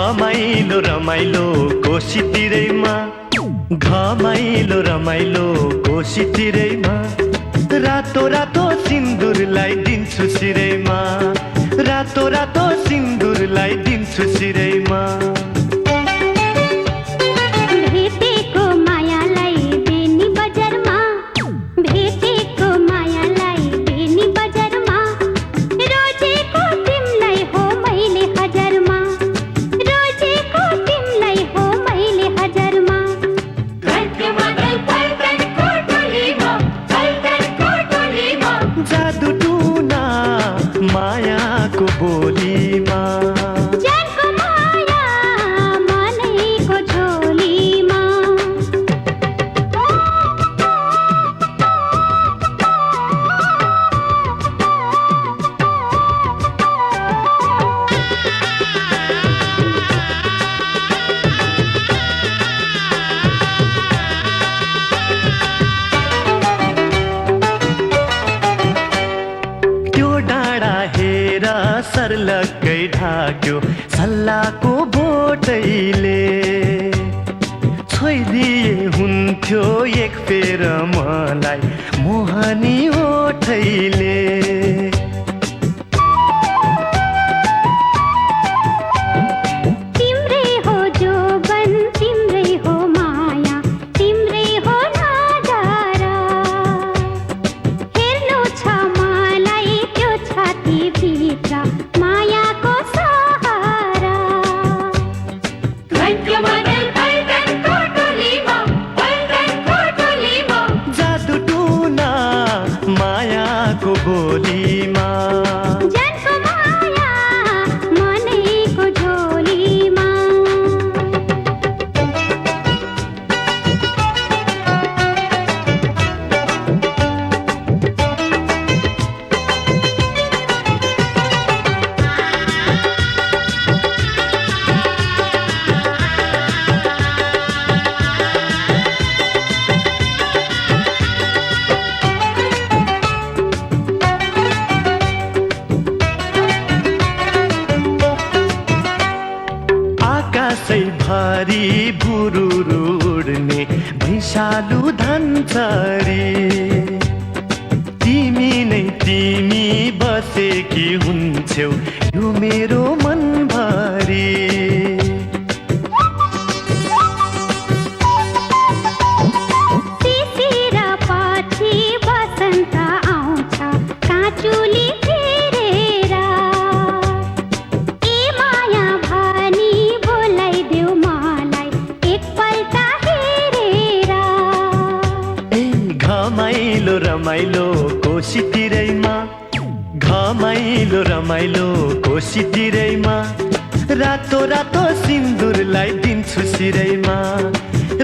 घमाइलो रमाइलो कोसीतिरैमा, घमाइलो रमाइलो कोसीतिरैमा, रातो रातो सिन्दुरलाई दिन्छु सिरैमा, रातो रातो सिन्दुरलाई दिन्छु सिरैमा। मायाको बोलीमा, जानको माया मनैको झोलीमा, त्यो डाँडा हेर सर्लक्कै ढाक्यो सल्लाहको बोटैले, छोइदिए हुन्थ्यो एक फेर मलाई मोहनी ओठैले। तिम्रै हो जोबन, तिम्रै हो माया, तिम्रै हो नजारा, हेर्नु छ मलाई त्यो छातीभित्र मायाको सहारा। जादु टुना मायाको बोलीमा, जानको माया मनैको झोलीमा, आकाशै भरी बुरुरु उड्ने भैँसालु धन्छरी, तिमी नै तिमी बसेकी हुन्छौ यो मेरो मनभरि। शिशिर पछि वसन्त आउँछ काँचुली फेरेर, ए माया भनी बोलाइदेऊ मलाई एकपल्ट हेरेर। ए घमाइलो रमाइलो कोसीतिरैमा, घमाइलो रमाइलो कोसीतिरैमा, रातो रातो सिन्दुरलाई दिन्छु सिरैमा,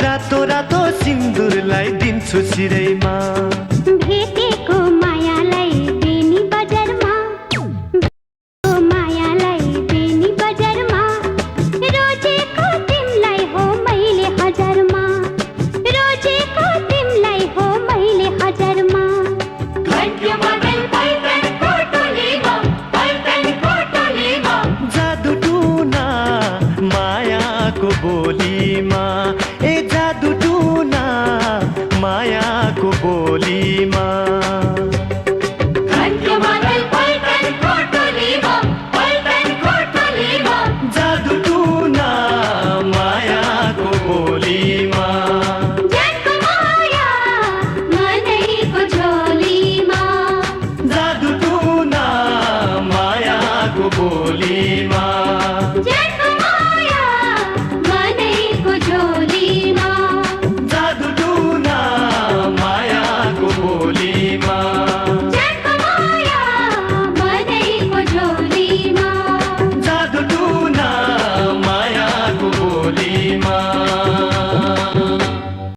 रातो रातो सिन्दुरलाई दिन्छु सिरैमा। भेटेको मायालाई बेनी बजारमा, भेटेको मायालाई बेनी बजारमा, रोजेको तिमलाई हो मैले हजारमा, रोजेको तिमलाई हो मैले हजारमा। जादु टुना मायाको बोली।